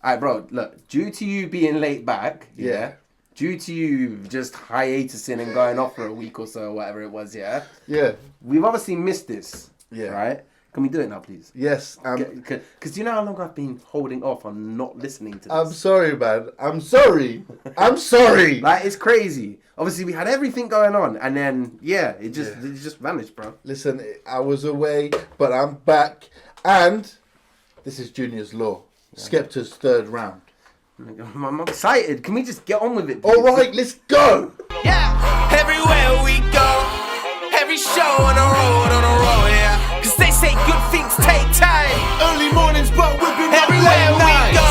Alright, bro, look, due to you being late back, Yeah. due to you just hiatusing and going off for a week or so, or whatever it was, Yeah. we've obviously missed this, Yeah. right? Can we do it now, please? Yes. Because do you know how long I've been holding off on not listening to this? I'm sorry, man. I'm sorry. I'm sorry. Like, it's crazy. Obviously, we had everything going on, and then, it just vanished, bro. Listen, I was away, but I'm back. And this is Junior's Law. Skepta's third round. I'm excited. Can we just get on with it, please? All right, let's go. Yeah, everywhere we go, every show on the road, yeah. Cause they say good things take time. Early mornings, but we've been everywhere we go,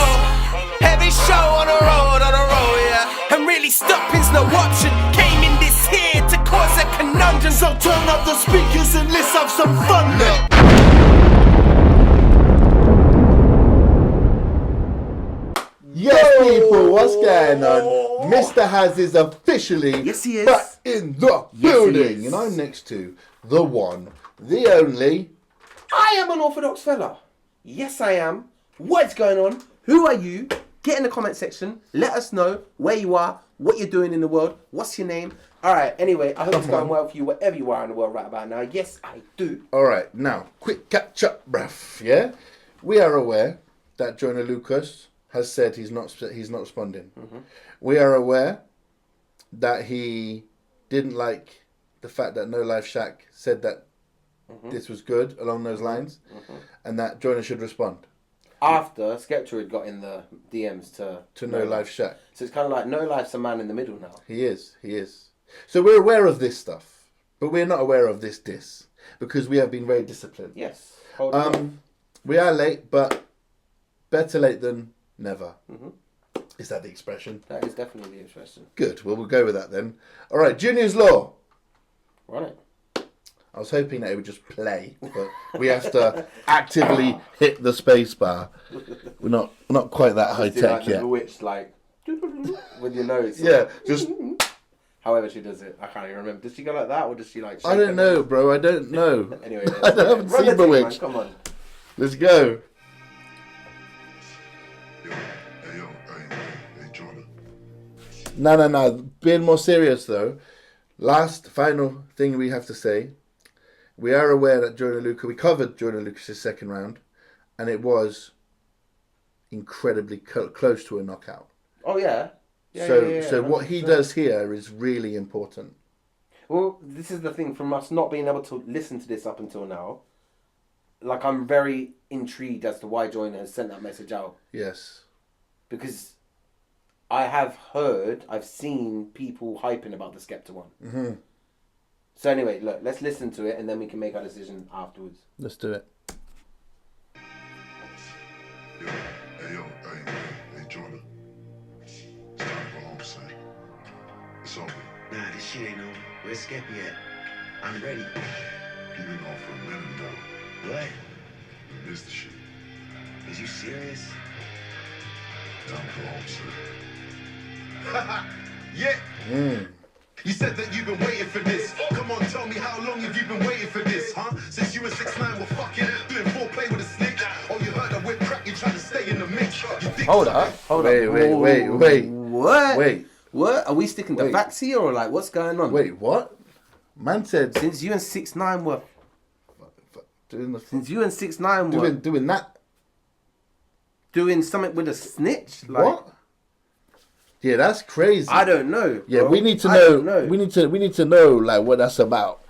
every show on the road, yeah. And really stopping's no option. Came in this here to cause a conundrum. So turn up the speakers and let's have some fun now. Yes, people, what's going on? Mr. Haz is officially back in the building. And I'm next to the one, the only... I am Unorthadox Fella. Yes, I am. What's going on? Who are you? Get in the comment section. Let us know where you are, what you're doing in the world, what's your name. All right, anyway, I hope it's going well for you wherever you are in the world right about now. Yes, I do. All right, now, quick catch up, bruv, yeah? We are aware that Joyner Lucas has said he's not responding. Mm-hmm. We are aware that he didn't like the fact that No Life Shack said that this was good along those lines, and that Joyner should respond. After Skepta had got in the DMs to No Life Shack. So it's kind of like No Life's a man in the middle now. He is. So we're aware of this stuff, but we're not aware of this diss because we have been very disciplined. Yes. Hold on. We are late, but better late than never. Mm-hmm. Is that the expression? That is definitely the expression. Good. Well, we'll go with that then. All right, Junior's Law. Run it. I was hoping that it would just play, but we have to actively hit the space bar. We're not quite that high tech yet. Bewitched, like with your nose. Yeah, just. However she does it, I can't even remember. Does she go like that, or does she like? I don't know, bro. I don't know. Anyway, I haven't seen Bewitched. Come on. Let's go. No. Being more serious though, final thing we have to say, we are aware that we covered Joyner Lucas's second round, and it was incredibly close to a knockout. Oh yeah. So what he does here is really important. Well, this is the thing from us not being able to listen to this up until now. Like, I'm very intrigued as to why Joyner has sent that message out. Yes. Because I've seen people hyping about the Skepta one. Mm-hmm. So anyway, look, let's listen to it and then we can make our decision afterwards. Let's do it. Hey, Joyner. It's time to go home, son. It's over. Nah, this shit ain't over. Where's Skepta at? I'm ready. You've been gone for a minute now. What? You missed the shit. Is you serious? Time to go home, son. Yeah. You said that you've been waiting for this. Come on, tell me how long have you been waiting for this, huh? Since you and 6ix9ine were fucking doing foreplay with a snitch. Oh, you heard that whip crack, you trying to stay in the mix. Hold up. Wait. What? Wait. What? Are we sticking to facts here or like what's going on? Wait, what? Man said since you and 6ix9ine were doing that. Doing something with a snitch? Like, what? Yeah, that's crazy. I don't know. Yeah, bro. we need to know. We need to know like what that's about.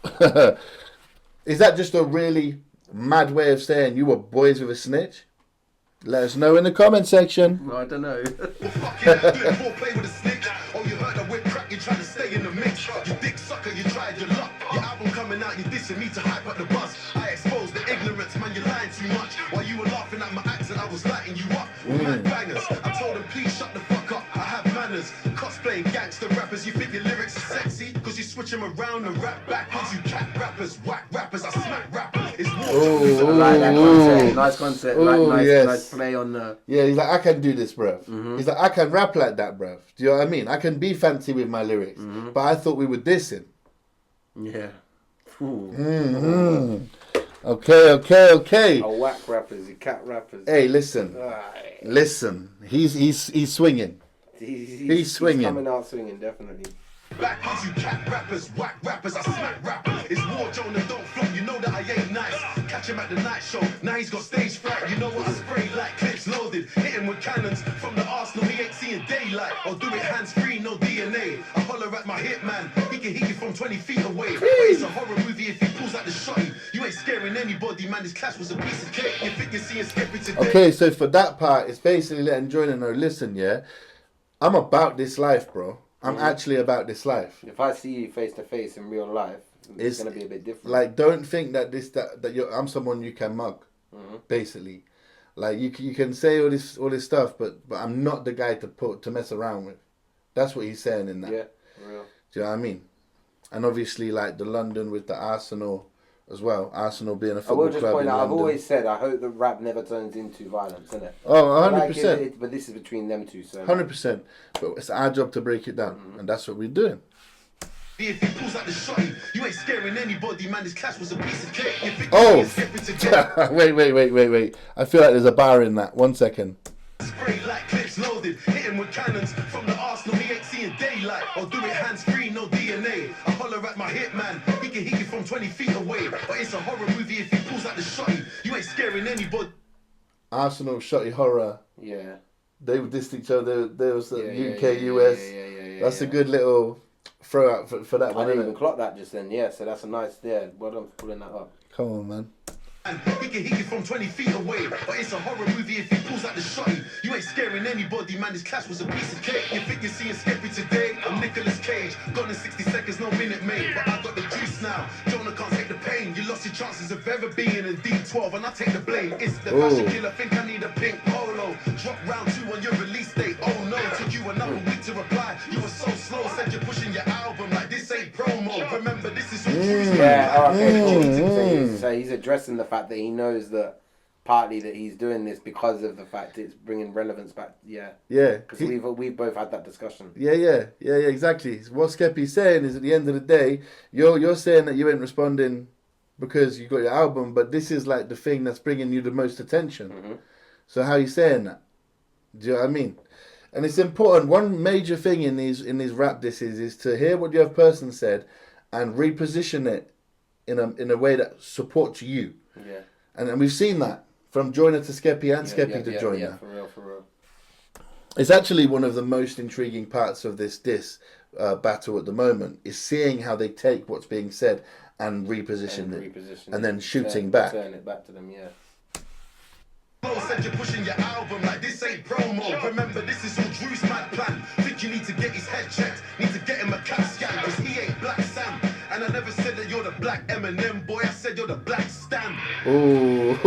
Is that just a really mad way of saying you were boys with a snitch? Let us know in the comment section. No, I don't know. You trying to stay in the mix. You dick sucker, you tried your luck. Your album coming out, you dissing me to hype up the buzz. I exposed the ignorance, man, you're lying too much. While you were laughing at my accent, I was lighting you up. Mad bangers. I told them, please shut the fuck up. I have manners. Cosplaying gangster rappers, you think your lyrics are sexy? Cause you switch them around and rap backwards. You cat rappers, whack rappers, I smack rappers. It's more like that concept. Nice concept. Nice play on the... Yeah, he's like, I can do this, bruv. Mm-hmm. He's like, I can rap like that, bruv. Do you know what I mean? I can be fancy with my lyrics. But I thought we were dissing. Yeah. Okay. Oh, whack rappers, you cat rappers. Hey, listen. Aye. Listen. He's swinging. He's swinging. He's coming out swinging, definitely. Back kids, you cat rappers, whack rappers, I smack rappers. It's war, Joyner, don't flop, you know that I ain't nice. Catch him at the night show, now he's got stage fright. You know what, I spray like clips loaded, hit him with cannons. From the Arsenal, he ain't seeing daylight. Or do it hands-free, no DNA. I holler at my hitman, he can hit you from 20 feet away. But it's a horror movie if he pulls out the shotty. You ain't scaring anybody, man, this clash was a piece of cake. You think you're seeing Skepta today? Okay, so for that part, it's basically letting Joyner know, listen, yeah, I'm about this life, bro. I'm actually about this life. If I see you face to face in real life, it's gonna be a bit different. Like, don't think that I'm someone you can mug. Basically, like you can say all this stuff, but I'm not the guy to mess around with. That's what he's saying in that. Yeah, for real. Do you know what I mean? And obviously, like the London with the Arsenal as well. Arsenal being a I football will just club point in out, I've London. always said, I hope that rap never turns into violence, innit? Oh, Like, 100%. but this is between them two, so. 100%. But it's our job to break it down, and that's what we're doing. If he pulls out the shotty, you ain't scaring anybody, man, this clash was a piece of cake. You think Oh! you're seeing Skepta today? wait. I feel like there's a bar in that. 1 second. Spray like clips loaded, hit him with cannons. From the Arsenal, he ain't seeing daylight. Or do it hands-free, no DNA. I holler at my hitman, he can hit you from 20 feet away. But it's a horror movie if he pulls out the shotty. You ain't scaring anybody. Arsenal, Shotty Horror. Yeah. They dissed each other. There was the Yeah, UK, yeah, US. yeah, That's a good little throw out for that I one, didn't isn't even it? clock that just then, yeah, so that's a nice, yeah, well done for pulling that up. Come on, man. And he can hit you from 20 feet away. But it's a horror movie if he pulls out the shotty. You ain't scaring anybody, man, this clash was a piece of cake. You think you're seeing Skepta today? I'm Nicolas Cage. Gone in 60 seconds, no minute, mate. But I got the juice now. Joyner can't take the pain. You lost your chances of ever being in D12, and I take the blame. It's the fashion killer, think I need a pink polo. Drop round 2 on your release date. Oh no, took you another week to reply. You were so slow, said you're pushing your album like this ain't promo. Remember, this is all true. Yeah, okay, so he's addressing the fact that he knows that partly that he's doing this because of the fact it's bringing relevance back, yeah. Yeah. Because we've both had that discussion. Yeah, exactly. What Skeppy's saying is at the end of the day, you're saying that you ain't responding because you got your album, but this is like the thing that's bringing you the most attention. So how are you saying that? Do you know what I mean? And it's important. One major thing in these rap disses is to hear what the other person said and reposition it in a way that supports you. Yeah. And we've seen that from Joyner to Skepta and Skepta to Joyner. Yeah, for real. It's actually one of the most intriguing parts of this diss battle at the moment is seeing how they take what's being said and reposition it, and then shooting back. Turn it back to them, yeah. Said you're pushing your album like this ain't promo. Remember, this is all Drew's mad plan. Think you need to get his head checked, need to get him a CAT scan, cause he ain't Black Sam. And I never said that you're the black Eminem, boy, I said you're the black Stan. Ooh,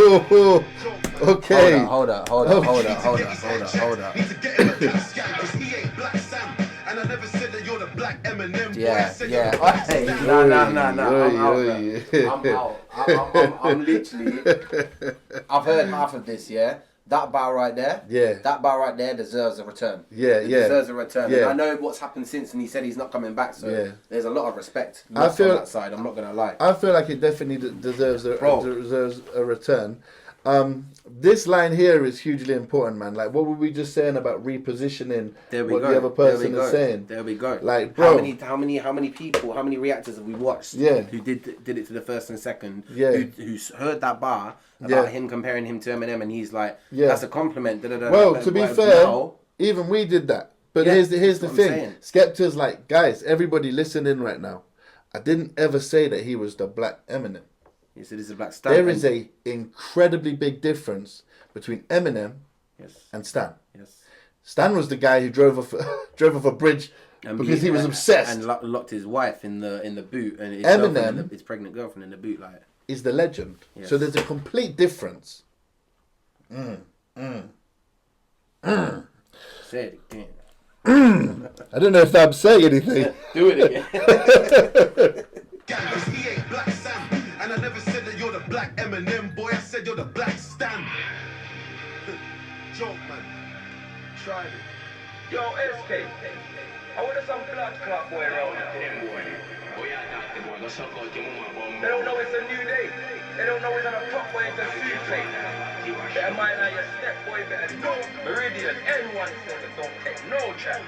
okay. Hold up. Need to get him a CAT scan, cause he ain't Black Sam. And I never said that you're the black Eminem, boy, I said you're the black Stan. No, I'm literally, I've heard half of this, yeah? That bar right there, that bar right there deserves a return. It deserves a return. And I know what's happened since, and he said he's not coming back, so there's a lot of respect on that side, I'm not going to lie. I feel like it definitely deserves a return. This line here is hugely important, man. Like, what were we just saying about repositioning what the other person is saying? There we go. Like, bro, how many people, how many reactors have we watched? Who did it to the first and second? Who heard that bar about him comparing him to Eminem, and he's like, that's a compliment. Well, to be fair, even we did that. But here's the thing. Skepta's like, guys, everybody listen in right now. I didn't ever say that he was the black Eminem. He said he's a black Stan. There is a incredibly big difference between Eminem and Stan. Stan was the guy who drove off a bridge because he was obsessed and locked his wife in the boot, and his Eminem, his pregnant girlfriend in the boot, like, is the legend. So there's a complete difference. Say it again. I don't know if I'm saying anything. Do it again. Cause he ain't Black Sam. And I never said that you're the black Eminem, boy, I said you're the black Stan. Joke, man. Tried it. Yo, SK. I want some blood clot boy around here. They don't know it's a new day. They don't know it's on a top boy, it's a suit plate. Better mind how your step boy, better know. Meridian, N17, don't take no chance.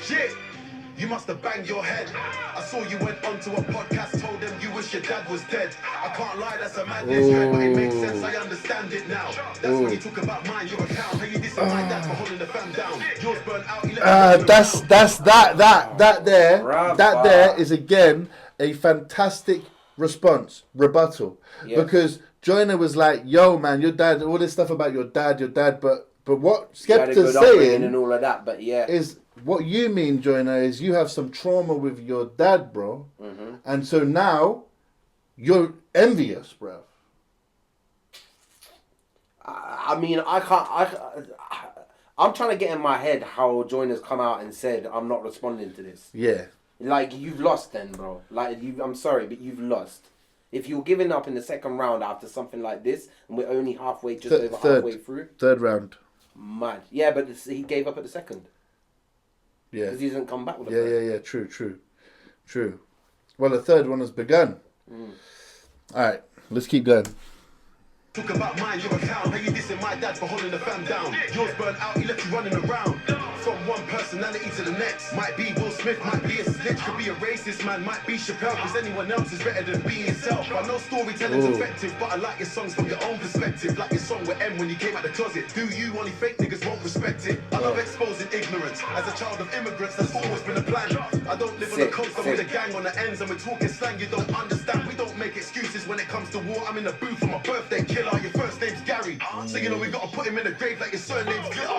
Shit! You must have banged your head. I saw you went onto a podcast, told them you wish your dad was dead. I can't lie, that's a madness, but it makes sense, I understand it now. That's when you talk about mine, your account. How you dissing my dad for holding the fam down. Yours burnt out, he left that there is again a fantastic response, rebuttal. Yes. Because Joyner was like, yo man, your dad, all this stuff about your dad, but what Skepta's saying and all of that, but yeah. is what you mean, Joyner, is you have some trauma with your dad, bro. Mm-hmm. And so now you're envious, bro. I mean, I'm trying to get in my head how Joyner's come out and said, I'm not responding to this. Yeah. Like, you've lost then, bro. Like, I'm sorry, but you've lost. If you're giving up in the second round after something like this, and we're only halfway through. Third round. Mad. Yeah, but he gave up at the second. Yeah. Because he doesn't come back with a third. Yeah. True. Well, the third one has begun. All right, let's keep going. Talk about mine, your account. How you dissing my dad for holding the fam down. Yours burnt out, he left you running around. From one personality to the next. Might be Will Smith, might be a snitch, could be a racist man, might be Chappelle, because anyone else is better than being yourself. I know storytelling's effective, but I like your songs from your own perspective. Like your song with M when you came out the closet. Do you? Only fake niggas won't respect it. I love exposing ignorance. As a child of immigrants, that's always been a plan. I don't live on the coast, I'm with a gang on the ends, and we're talking slang you don't understand. We don't make excuses when it comes to war. I'm in the booth for my birthday killer. Your first name's Gary, so you know we gotta put him in the grave like your surname's Glitter.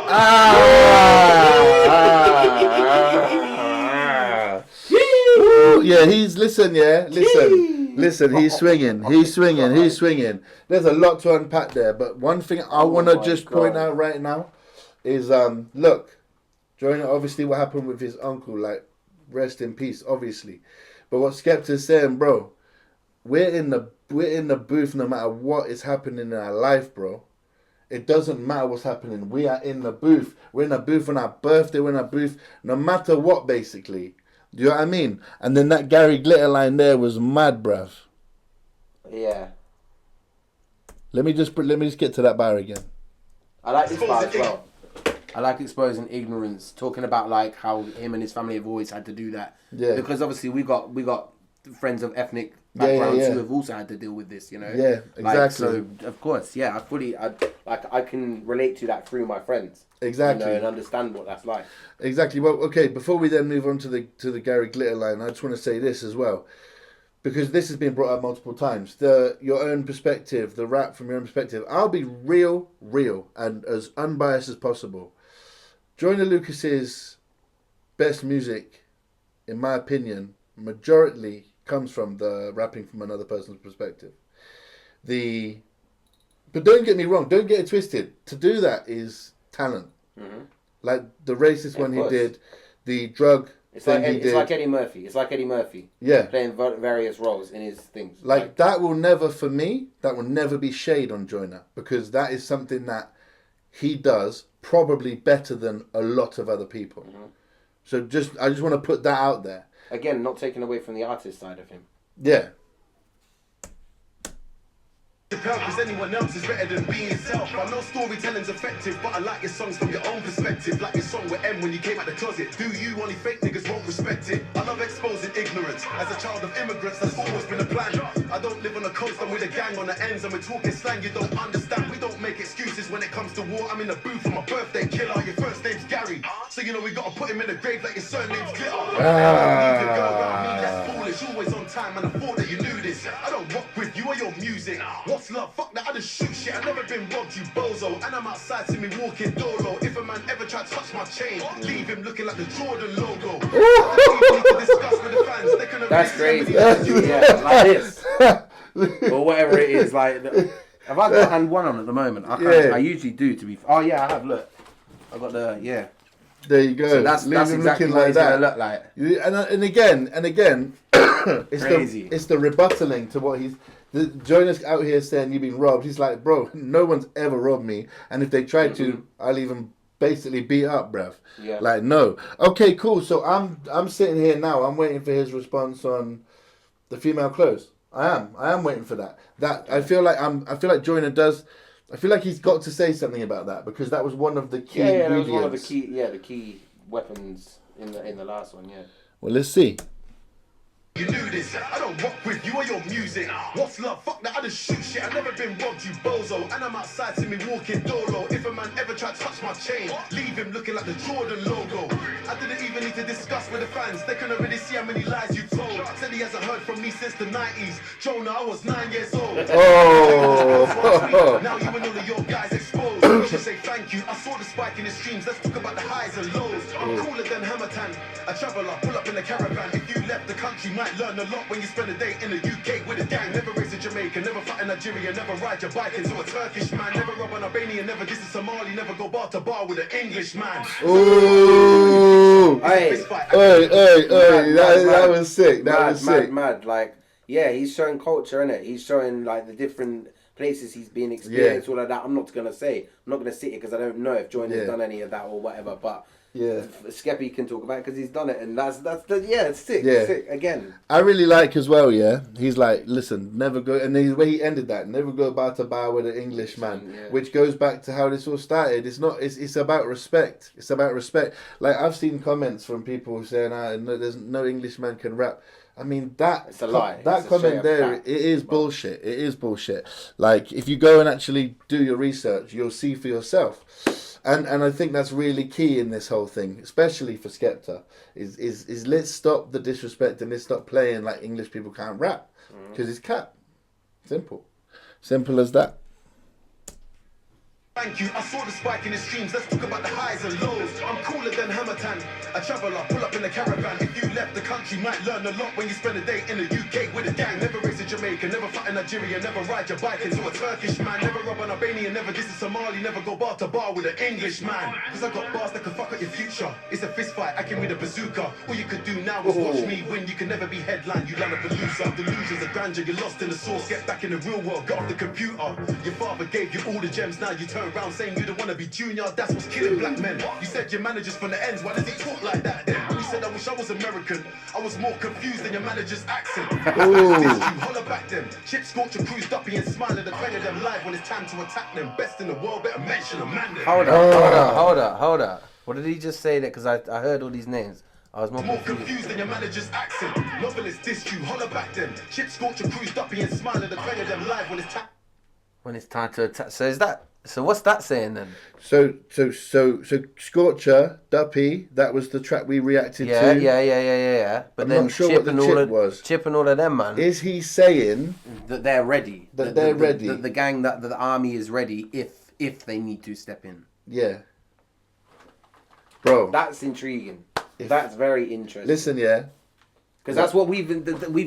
Yeah, he's listen, he's swinging. There's a lot to unpack there, but one thing I want to just point out right now is look, Joyner, obviously what happened with his uncle, like, rest in peace, obviously, but what Skepta's saying, bro, we're in the booth no matter what is happening in our life, bro. It doesn't matter what's happening. We are in the booth. We're in the booth on our birthday. We're in the booth no matter what, basically. Do you know what I mean? And then that Gary Glitter line there was mad, bruv. Yeah. Let me just get to that bar again. I like this bar as well. I like exposing ignorance, talking about like how him and his family have always had to do that. Yeah. Because obviously we got friends of ethnic backgrounds who have also had to deal with this, you know. Yeah, exactly. Like, so of course, yeah, I can relate to that through my friends. Exactly. You know, and understand what that's like. Exactly. Well, okay. Before we then move on to the Gary Glitter line, I just want to say this as well, because this has been brought up multiple times. Your own perspective, the rap from your own perspective. I'll be real, and as unbiased as possible. Joyner Lucas's best music, in my opinion, majority comes from the rapping from another person's perspective. But don't get me wrong, don't get it twisted. To do that is talent. Mm-hmm. Like the racist one he did, the drug thing he did. It's like Eddie Murphy. It's like Eddie Murphy. Yeah. Playing various roles in his things. Like that will never, for me, that will never be shade on Joyner, because that is something that he does probably better than a lot of other people. Mm-hmm. So I just want to put that out there. Again, not taking away from the artist side of him. Yeah. Because anyone else is better than being yourself. I know storytelling's effective, but I like your songs from your own perspective. Like your song with M when you came out the closet. Do you? Only fake niggas won't respect it. I love exposing ignorance. As a child of immigrants, that's always been a plan. I don't live on the coast, I'm with a gang on the ends, and we're talking slang you don't understand. We don't make excuses when it comes to war. I'm in the booth for my birthday killer. Your first name's Gary, so you know we gotta put him in the grave like your surname's Glitter. That's foolish, always on time, and I thought that you knew this. I don't rock with you or your music. What's love? Fuck that, I just shoot shit. I never been robbed, you bozo. And I'm outside, see me walking dolo. If a man ever try to touch my chain, leave him looking like the Jordan logo. That's crazy. Yeah, like this. Or whatever it is. Like, have I got hand one on at the moment? I usually do, to be. Oh yeah, I have. Look, I got the There you go. So that's exactly what it's gonna look like. And again, it's crazy. It's the rebuttaling to what he's. Joyner's out here saying you've been robbed. He's like, bro, no one's ever robbed me. And if they try to, I'll even basically beat up, bruv. Yeah. Like, no. Okay, cool. So I'm sitting here now. I'm waiting for his response on the female clothes. I am waiting for that. I feel like Joyner does. I feel like he's got to say something about that because that was one of the key ingredients. that was one of the key weapons in the last one. Yeah. Well, let's see. You knew this, I don't rock with you or your music. What's love? Fuck that, I just shoot shit. I never been robbed, you bozo. And I'm outside, see me walking dolo. If a man ever tried to touch my chain, leave him looking like the Jordan logo. I didn't even need to discuss with the fans. They can already see how many lies you told. Said he hasn't heard from me since the 90s. Joyner, I was 9 years old. Oh. Now you and all of your guys exposed. We should say thank you. I saw the spike in the streams. Let's talk about the highs and lows. I'm cooler than Hammertan. A traveller, pull up in a caravan. If you left the country, might learn a lot when you spend a day in the UK with a gang. Never race in Jamaica, never fight in Nigeria, never ride your bike into a Turkish man. Never rob an Albanian, never diss a Somali, never go bar to bar with an English man. Ooh. Hey. That was sick. That was sick. Mad. Like, yeah, he's showing culture, innit? He's showing like the different places he's been experienced, all of that. I'm not gonna sit here because I don't know if Joyner's done any of that or whatever, but Skeppy can talk about it because he's done it, and it's sick. Yeah. Sick again. I really like as well, he's like, listen, never go, and the way he ended that, never go bar to bar with an English man, which goes back to how this all started. It's about respect. It's about respect. Like, I've seen comments from people saying, no, there's no English man can rap. I mean, it's a lie. That comment there, it is bullshit. It is bullshit. Like, if you go and actually do your research, you'll see for yourself. And I think that's really key in this whole thing, especially for Skepta, is let's stop the disrespect and let's stop playing like English people can't rap, because it's cap. Simple as that. Thank you. I saw the spike in the streams. Let's talk about the highs and lows. I'm cooler than Hammertan. A traveller, pull up in a caravan. If you left the country, might learn a lot when you spend a day in the UK with a gang. Never race in Jamaica, never fight in Nigeria, never ride your bike into a Turkish man. Never rob an Albanian, never diss a Somali, never go bar to bar with an English man. Cause I got bars that could fuck up your future. It's a fist fight, I can with a bazooka. All you could do now is watch me win. You can never be headline, you land up a loser. Delusions of grandeur, you're lost in the source. Get back in the real world, get off the computer. Your father gave you all the gems, now you turn around saying you don't want to be junior. That's what's killing black men. You said your manager's from the ends, why does he talk like that then? When you said I wish I was American, I was more confused than your manager's accent. You holler back them. Chip Scorcher cruised up and smile at the bang of them live when it's time to attack them. Best in the world, better mention a man. Hold up. What did he just say there? Because I heard all these names. I was more confused than your manager's accent. Novelist dissed you, holler back them. Chip Scorcher cruised up and smile at the bang of them live when it's time. When it's time to attack. So what's that saying then? So Scorcher, Duppy, that was the track we reacted to. Yeah. But I'm then not sure Chip what the chip was. Chip and all of them, man. Is he saying that they're ready? They're ready. The gang that the army is ready if they need to step in. Yeah. Bro. That's intriguing. That's very interesting. Listen, because that's what we've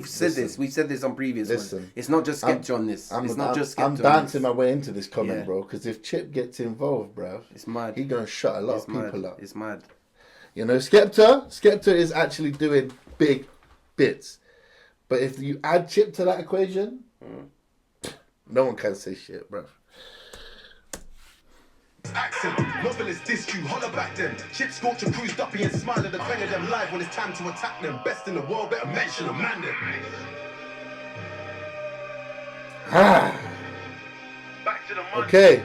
said. We've said this on previous ones. It's not just Skepta on this. I'm dancing my way into this comment, bro. Because if Chip gets involved, bro, it's mad. He gonna shut a lot of people up. It's mad. You know, Skepta is actually doing big bits, but if you add Chip to that equation, no one can say shit, bro. Accent, novelist dissed you, holler back them. Chip Scorcher cruised up and smile at the bang of them live when it's time to attack them. Best in the world, better mention a man them. Back to the money. Okay.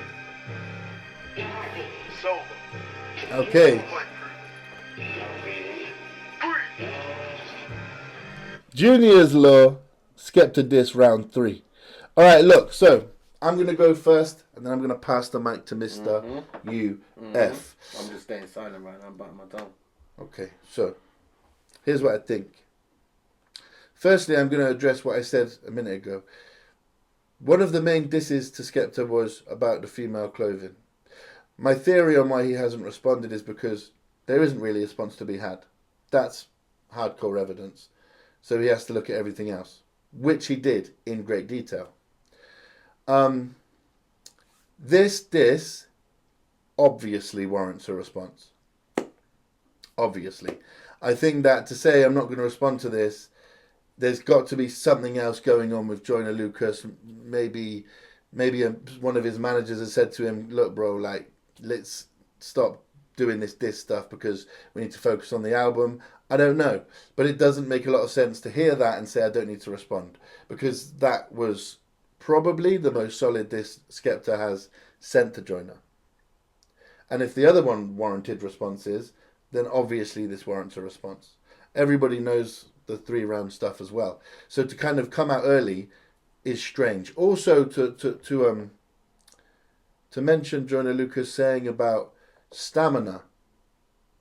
Sober. Okay. Junior's Law, Skepta Diss round 3. All right, look, so I'm going to go first, and then I'm going to pass the mic to Mr. UF. I'm just staying silent right now, I'm biting my tongue. Okay, so here's what I think. Firstly, I'm going to address what I said a minute ago. One of the main disses to Skepta was about the female clothing. My theory on why he hasn't responded is because there isn't really a response to be had. That's hardcore evidence. So he has to look at everything else, which he did in great detail. This diss obviously warrants a response. Obviously. I think that to say I'm not going to respond to this, there's got to be something else going on with Joyner Lucas. Maybe one of his managers has said to him, look, bro, like, let's stop doing this stuff because we need to focus on the album. I don't know. But it doesn't make a lot of sense to hear that and say I don't need to respond, because that was probably the most solid diss Skepta has sent to Joyner. And if the other one warranted responses, then obviously this warrants a response. Everybody knows the 3-round stuff as well. So to kind of come out early is strange. Also to mention Joyner Lucas saying about stamina,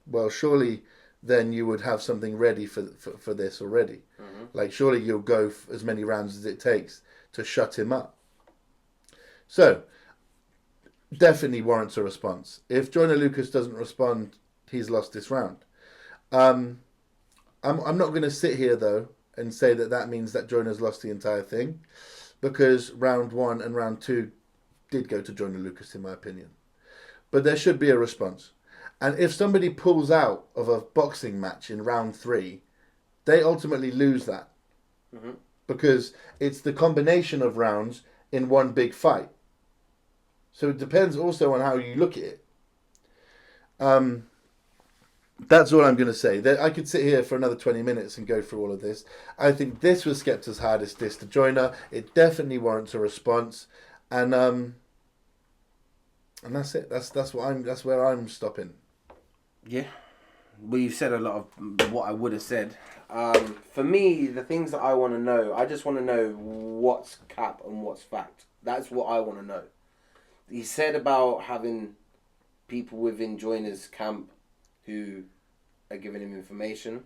well, surely then you would have something ready for this already. Mm-hmm. Like, surely you'll go as many rounds as it takes to shut him up. So, definitely warrants a response. If Joyner Lucas doesn't respond, he's lost this round. I'm not going to sit here, though, and say that means that Joyner's lost the entire thing, because round 1 and round 2 did go to Joyner Lucas, in my opinion. But there should be a response. And if somebody pulls out of a boxing match in round 3, they ultimately lose that. Mm-hmm. Because it's the combination of rounds in one big fight. So it depends also on how you look at it. That's all I'm going to say. I could sit here for another 20 minutes and go through all of this. I think this was Skepta's hardest diss to Joyner. It definitely warrants a response. And that's it. That's where I'm stopping. Yeah. Well, you've said a lot of what I would have said. For me, the things that I want to know, I just want to know what's cap and what's fact. That's what I want to know. He said about having people within Joyner's camp who are giving him information,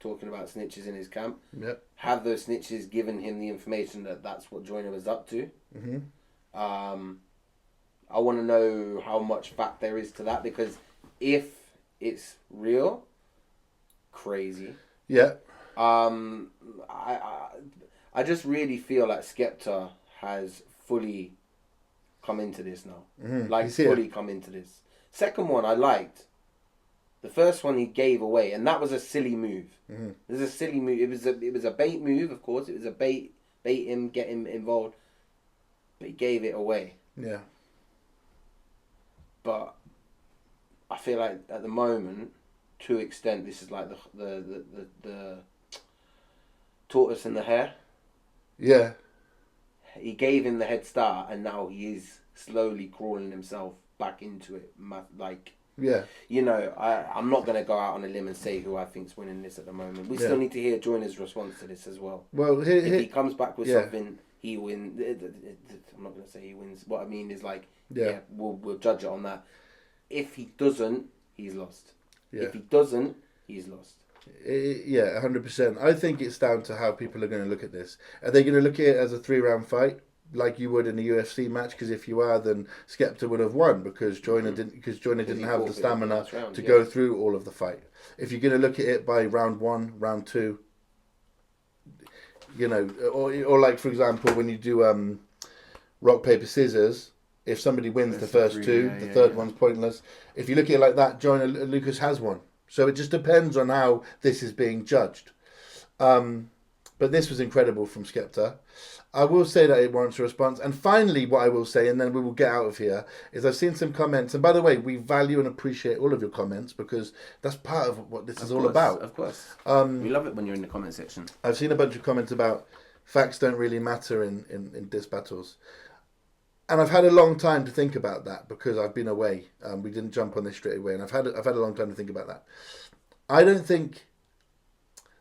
talking about snitches in his camp. Yep. Have those snitches given him the information that that's what Joyner was up to? Mm-hmm. I want to know how much fact there is to that, because if it's real, crazy. Yeah. I just really feel like Skepta has fully come into this now. Mm-hmm. Like, fully come into this. Second one I liked. The first one he gave away, and that was a silly move. Mm-hmm. It was a silly move. It was a bait move, of course. It was a bait him, get him involved. But he gave it away. Yeah. But I feel like at the moment, to an extent, this is like the tortoise and the hare. Yeah. He gave him the head start, and now he is slowly crawling himself back into it. Like, yeah. You know, I'm not going to go out on a limb and say who I think's winning this at the moment. We still need to hear Joyner's response to this as well. Well, if he comes back with something, he wins. I'm not going to say he wins. What I mean is, like, we'll judge it on that. If he doesn't, he's lost. Yeah. If he doesn't, he's lost. 100%. I think it's down to how people are going to look at this. Are they going to look at it as a 3-round fight, like you would in a UFC match? Because if you are, then Skepta would have won, because Joyner didn't. Because Joyner didn't have the stamina to go through all of the fight. If you're going to look at it by round 1, round 2, you know, or like, for example, when you do rock paper scissors. If somebody wins the first 2, the third one's pointless. If you look at it like that, Joyner Lucas has won. So it just depends on how this is being judged. But this was incredible from Skepta. I will say that it warrants a response. And finally, what I will say, and then we will get out of here, is I've seen some comments. And by the way, we value and appreciate all of your comments, because that's part of what this is all about. Of course. We love it when you're in the comment section. I've seen a bunch of comments about facts don't really matter in diss battles. And I've had a long time to think about that, because I've been away. We didn't jump on this straight away, and I've had a long time to think about that. I don't think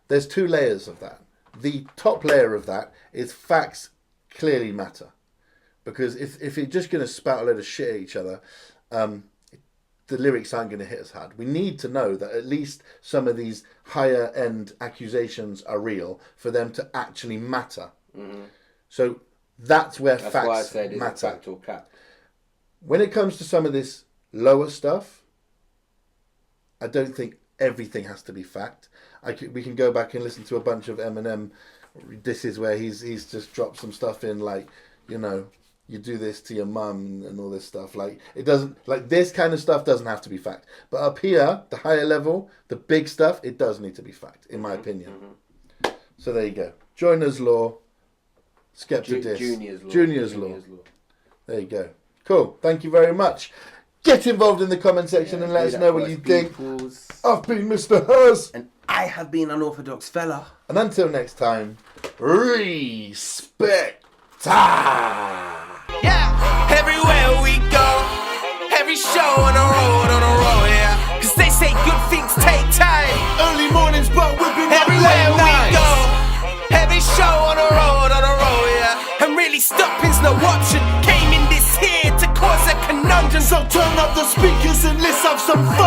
there's 2 layers of that. The top layer of that is facts clearly matter, because if you're just going to spout a load of shit at each other, the lyrics aren't going to hit as hard. We need to know that at least some of these higher end accusations are real for them to actually matter. Mm-hmm. So. That's where facts matter. That's why I said it's fact or cap. When it comes to some of this lower stuff, I don't think everything has to be fact. We can go back and listen to a bunch of Eminem disses where he's just dropped some stuff in, like, you know, you do this to your mum and all this stuff. Like, it doesn't, like, this kind of stuff doesn't have to be fact. But up here, the higher level, the big stuff, it does need to be fact, in my opinion. Mm-hmm. So there you go. Joyner's Law, Skepta DISS. Junior's Law. There you go. Cool. Thank you very much. Get involved in the comment section and let us know what you think. I've been Mr. Hers. And I have been Unorthadox Fella. And until next time, respecta. Yeah, everywhere we go, every show on the road, yeah. Cause they say good things take time. Early mornings, but we've been up Everywhere late we nights. go, every show on the road, yeah. And really stopping's no option. Came in this here to cause a conundrum. So turn up the speakers and let's have some fun.